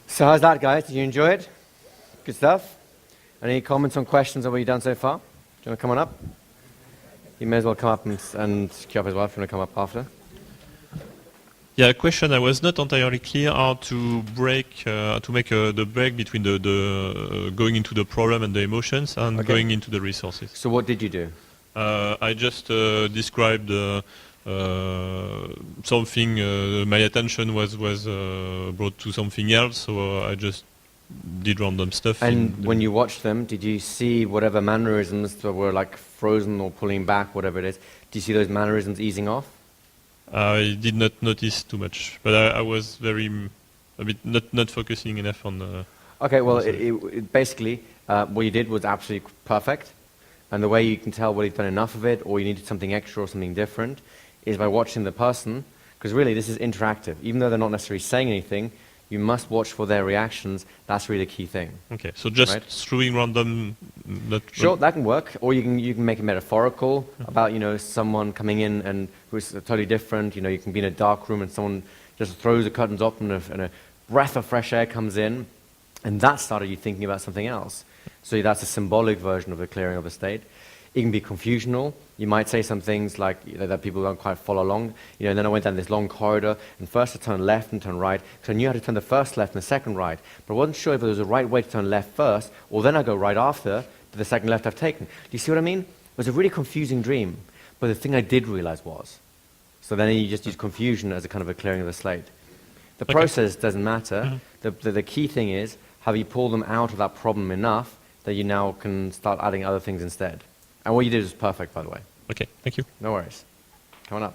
So how's that, guys? Did you enjoy it? Good stuff? Any comments or questions on what you've done so far? Do you want to come on up? You may as well come up and queue up as well if you want to come up after. Yeah, a question. I was not entirely clear how to break, to make the break between the going into the problem and the emotions and going into the resources. So what did you do? I just described something. My attention was brought to something else, so I just did random stuff. And when you watched them, did you see whatever mannerisms that were like frozen or pulling back, whatever it is? Do you see those mannerisms easing off? I did not notice too much, but I was a bit not focusing enough on. Okay, well, it basically what you did was absolutely perfect, and the way you can tell whether you've done enough of it or you needed something extra or something different is by watching the person, because really this is interactive. Even though they're not necessarily saying anything, you must watch for their reactions. That's really the key thing. Okay, so just throwing random. Sure, that can work. Or you can make it metaphorical about someone coming in and who's totally different. You can be in a dark room and someone just throws the curtains open and a breath of fresh air comes in, and that started you thinking about something else. So that's a symbolic version of the clearing of the state. It can be confusional. You might say some things like that people don't quite follow along. And then I went down this long corridor, and first I turned left and turned right, because I knew how to turn the first left and the second right. But I wasn't sure if there was a right way to turn left first, or then I go right after the second left I've taken. Do you see what I mean? It was a really confusing dream. But the thing I did realize was, so then you just use confusion as a kind of a clearing of the slate. The process doesn't matter. The key thing is, have you pulled them out of that problem enough that you now can start adding other things instead? And what you did was perfect, by the way. Okay, thank you. No worries. Come on up.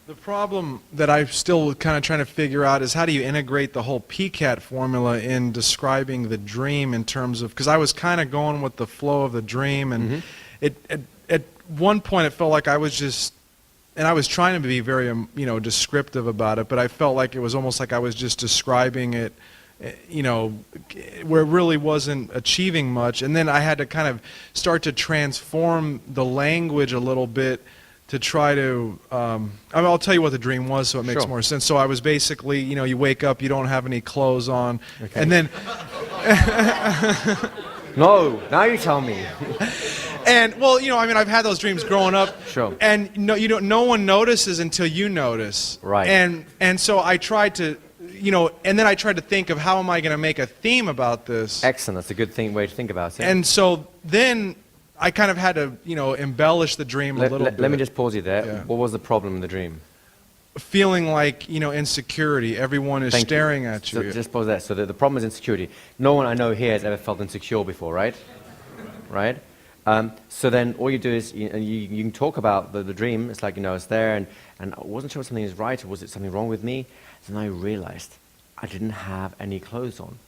The problem that I'm still kind of trying to figure out is how do you integrate the whole PCAT formula in describing the dream in terms of, because I was kind of going with the flow of the dream, and at one point it felt like I was just, and I was trying to be very descriptive about it, but I felt like it was almost like I was just describing it where it really wasn't achieving much. And then I had to kind of start to transform the language a little bit to try to, I'll tell you what the dream was so it makes more sense. So I was basically, you wake up, you don't have any clothes on, and then... No, now you tell me. And, well, I've had those dreams growing up. Sure. And no one notices until you notice. Right. And so I tried to... and then I tried to think of how am I going to make a theme about this. Excellent. That's a good way to think about it. And so then I kind of had to, embellish the dream a little bit. Let me just pause you there. Yeah. What was the problem in the dream? Feeling like, insecurity. Everyone is staring at you. So just pause there. So the problem is insecurity. No one I know here has ever felt insecure before, right? Right? So then all you do is you can talk about the dream. It's like, it's there, and I wasn't sure if something is right or was it something wrong with me. Then I realized I didn't have any clothes on.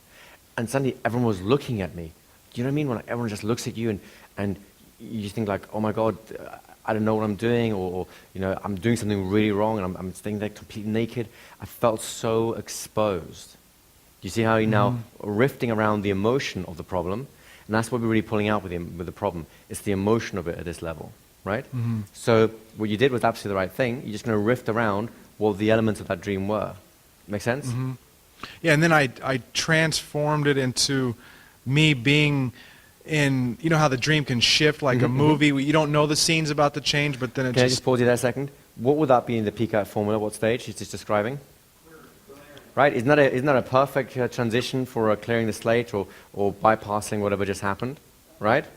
And suddenly everyone was looking at me. Do you know what I mean? When everyone just looks at you and you think like, oh my God, I don't know what I'm doing, or I'm doing something really wrong and I'm staying there completely naked. I felt so exposed. Do you see how you're now rifting around the emotion of the problem? And that's what we're really pulling out with the problem. It's the emotion of it at this level, right? So what you did was absolutely the right thing. You're just going to rift around what the elements of that dream were. Make sense? Yeah, and then I transformed it into me being in, how the dream can shift like a movie. You don't know the scenes about to change, but then it Can I just pause you there a second? What would that be in the PCAT formula? What stage is this describing? Right? Isn't that a perfect transition for clearing the slate or bypassing whatever just happened? Right? Do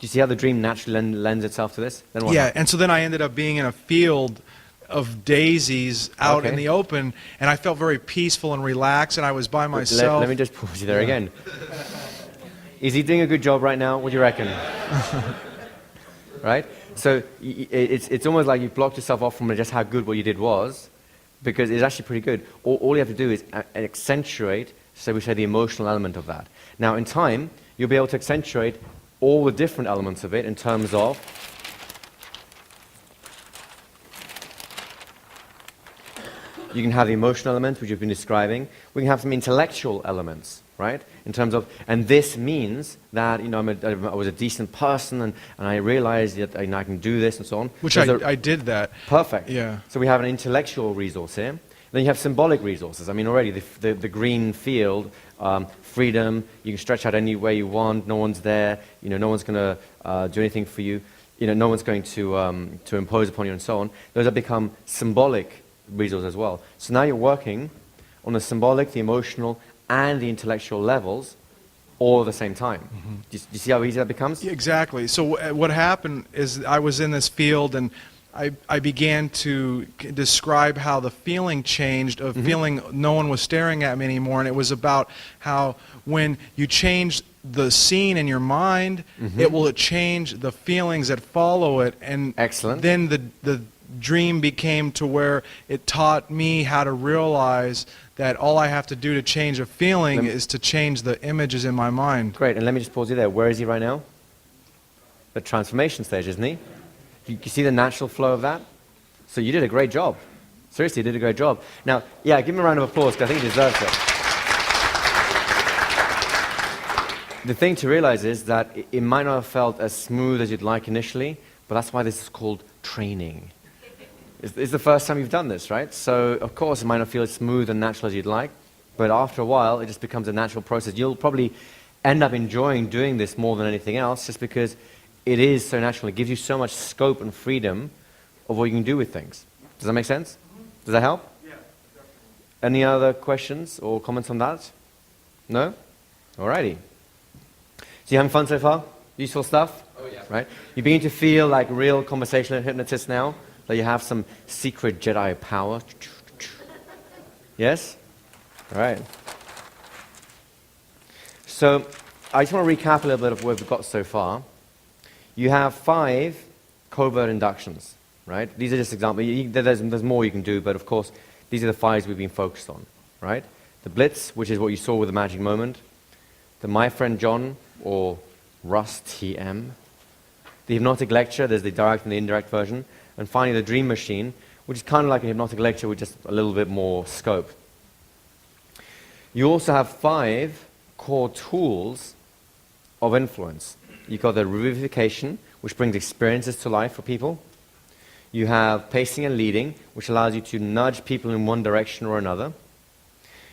you see how the dream naturally lends itself to this? Then what happened? And so then I ended up being in a field of daisies out in the open, and I felt very peaceful and relaxed, and I was by myself. Let me just pause you there again. Is he doing a good job right now? What do you reckon? Right? So it's almost like you've blocked yourself off from just how good what you did was, because it's actually pretty good. All you have to do is accentuate, so we say, the emotional element of that. Now, in time, you'll be able to accentuate all the different elements of it in terms of You can have the emotional elements, which you've been describing. We can have some intellectual elements, right? In terms of, and this means that, you know, I was a decent person, and I realized that I can do this and so on. Which There's I did that. Perfect. Yeah. So we have an intellectual resource here. Then you have symbolic resources. I mean, already the green field, freedom, you can stretch out any way you want, no one's there, you know, no one's going to do anything for you, you know, no one's going to impose upon you and so on. Those have become symbolic resources as well. So now you're working on the symbolic, the emotional, and the intellectual levels all at the same time. Mm-hmm. Do you see how easy that becomes? Yeah, exactly. So what happened is I was in this field, and I began to describe how the feeling changed of feeling no one was staring at me anymore, and it was about how when you change the scene in your mind, it will change the feelings that follow it, and Excellent. then the dream became to where it taught me how to realize that all I have to do to change a feeling is to change the images in my mind. Great, and let me just pause you there. Where is he right now? The transformation stage, isn't he? You see the natural flow of that? So you did a great job. Seriously, you did a great job. Now, yeah, give him a round of applause, because I think he deserves it. The thing to realize is that it might not have felt as smooth as you'd like initially, but that's why this is called training. It's the first time you've done this, right? So, of course, it might not feel as smooth and natural as you'd like, but after a while, it just becomes a natural process. You'll probably end up enjoying doing this more than anything else, just because it is so natural. It gives you so much scope and freedom of what you can do with things. Does that make sense? Does that help? Yeah, definitely. Any other questions or comments on that? No? Alrighty. So you having fun so far? Useful stuff? Oh, yeah. Right? You begin to feel like real conversational hypnotists now? That you have some secret Jedi power? Yes? Alright. So, I just want to recap a little bit of what we've got so far. You have 5 covert inductions, right? These are just examples. There's more you can do, but of course, these are the 5s we've been focused on, right? The Blitz, which is what you saw with the magic moment. The My Friend John, or Russ TM. The hypnotic lecture, there's the direct and the indirect version. And finally, the dream machine, which is kind of like a hypnotic lecture with just a little bit more scope. You also have 5 core tools of influence. You've got the revivification, which brings experiences to life for people. You have pacing and leading, which allows you to nudge people in one direction or another.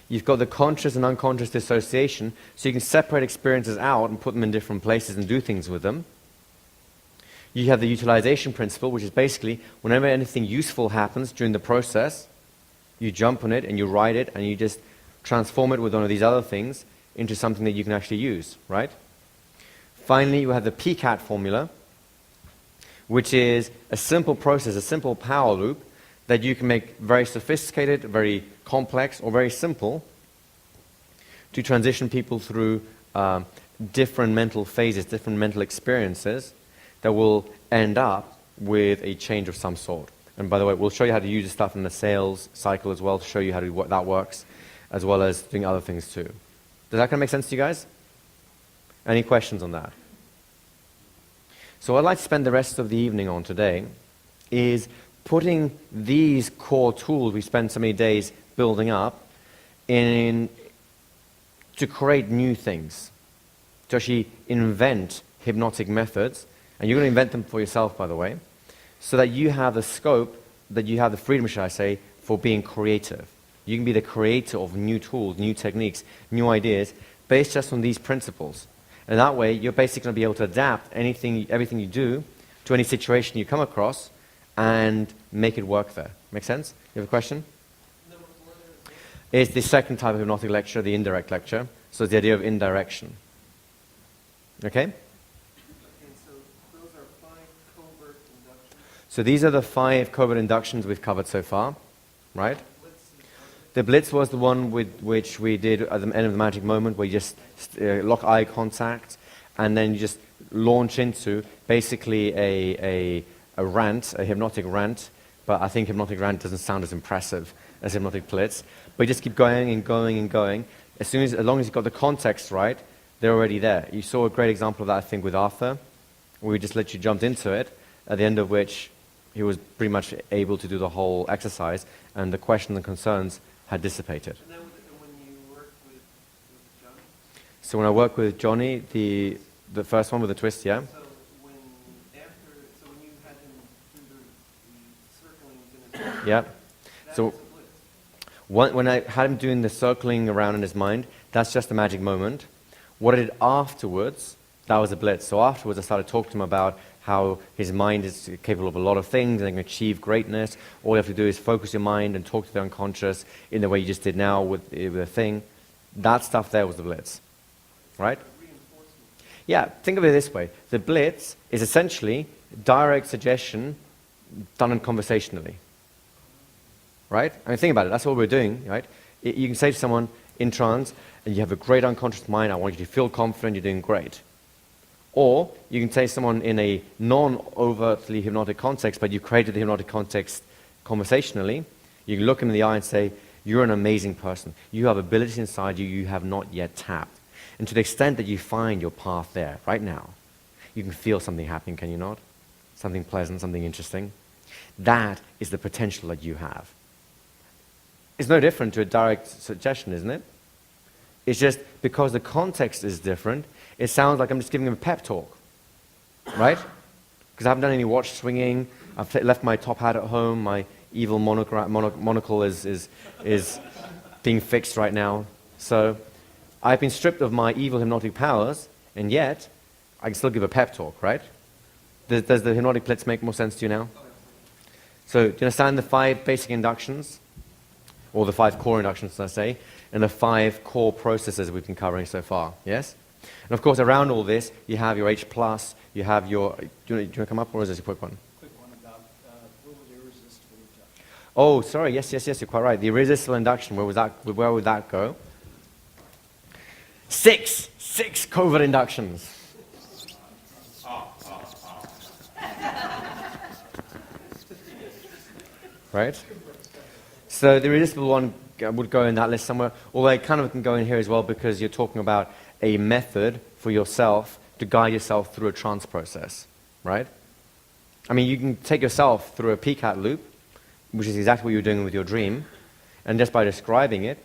You've got the conscious and unconscious dissociation, so you can separate experiences out and put them in different places and do things with them. You have the utilization principle, which is basically whenever anything useful happens during the process, you jump on it and you ride it and you just transform it with one of these other things into something that you can actually use, right? Finally, you have the PCAT formula, which is a simple process, a simple power loop that you can make very sophisticated, very complex, or very simple to transition people through different mental phases, different mental experiences that will end up with a change of some sort. And by the way, we'll show you how to use this stuff in the sales cycle as well, to show you how that works, as well as doing other things too. Does that kind of make sense to you guys? Any questions on that? So what I'd like to spend the rest of the evening on today is putting these core tools we spent so many days building up to create new things, to actually invent hypnotic methods, and you're going to invent them for yourself, by the way, so that you have the scope, that you have the freedom, should I say, for being creative. You can be the creator of new tools, new techniques, new ideas, based just on these principles. And that way, you're basically going to be able to adapt everything you do to any situation you come across and make it work there. Make sense? You have a question? It's the second type of hypnotic lecture, the indirect lecture. So it's the idea of indirection. Okay? And so those are 5 covert inductions. So these are the 5 covert inductions we've covered so far, right? The Blitz was the one with which we did at the end of the magic moment, where you just lock eye contact, and then you just launch into basically a rant, a hypnotic rant. But I think hypnotic rant doesn't sound as impressive as hypnotic Blitz. But you just keep going and going and going. As long as you've got the context right, they're already there. You saw a great example of that, I think, with Arthur, where we just literally jumped into it, at the end of which He was pretty much able to do the whole exercise, and the questions and concerns had dissipated. And then when you work with Johnny, So when I work with Johnny, the first one with the twist, yeah? so when you had him do the circlings in his mind, Yeah. that So was a blitz. when I had him doing the circling around in his mind, that's just a magic moment. What I did afterwards, that was a blitz. So afterwards I started talking to him about how his mind is capable of a lot of things and can achieve greatness. All you have to do is focus your mind and talk to the unconscious in the way you just did now with a thing. That stuff there was the blitz. Right? Yeah, think of it this way. The blitz is essentially direct suggestion done conversationally. Right? I mean, think about it. That's what we're doing, right? You can say to someone in trance, and you have a great unconscious mind, I want you to feel confident, you're doing great. Or you can say to someone in a non-overtly hypnotic context, but you created the hypnotic context conversationally, you can look him in the eye and say, you're an amazing person. You have abilities inside you you have not yet tapped. And to the extent that you find your path there, right now, you can feel something happening, can you not? Something pleasant, something interesting. That is the potential that you have. It's no different to a direct suggestion, isn't it? It's just because the context is different, it sounds like I'm just giving him a pep talk, right? Because I haven't done any watch swinging, I've left my top hat at home, my evil monocle is being fixed right now. So I've been stripped of my evil hypnotic powers, and yet I can still give a pep talk, right? Does the hypnotic blitz make more sense to you now? So do you understand the 5 basic inductions? Or the 5 core inductions, as I say, and the 5 core processes we've been covering so far, yes? And of course, around all this, you have your H+, you have your... Do you want to come up, or is this a quick one? Quick one about what was irresistible induction? Oh, sorry, yes, you're quite right. The irresistible induction, where would that go? 6 covert inductions. Right? So the irresistible one would go in that list somewhere, although it kind of can go in here as well because you're talking about a method for yourself to guide yourself through a trance process, right? I mean, you can take yourself through a PCAT loop, which is exactly what you're doing with your dream, and just by describing it,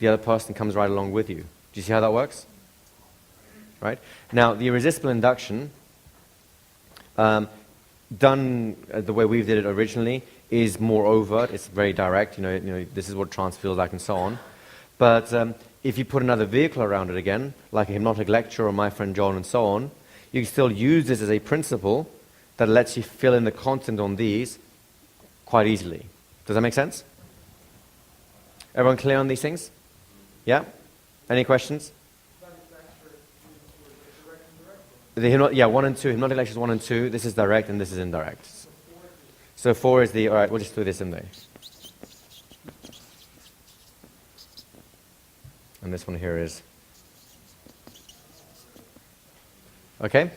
the other person comes right along with you. Do you see how that works? Right? Now, the irresistible induction, done the way we did it originally, is more overt. It's very direct. You know, this is what trance feels like, and so on. But if you put another vehicle around it again, like a hypnotic lecture or my friend John and so on, you can still use this as a principle that lets you fill in the content on these quite easily. Does that make sense? Everyone clear on these things? Yeah? Any questions? Yeah, 1 and 2. Hypnotic lectures 1 and 2. This is direct and this is indirect. So 4 is the... All right, we'll just do this in there. And this one here is... Okay?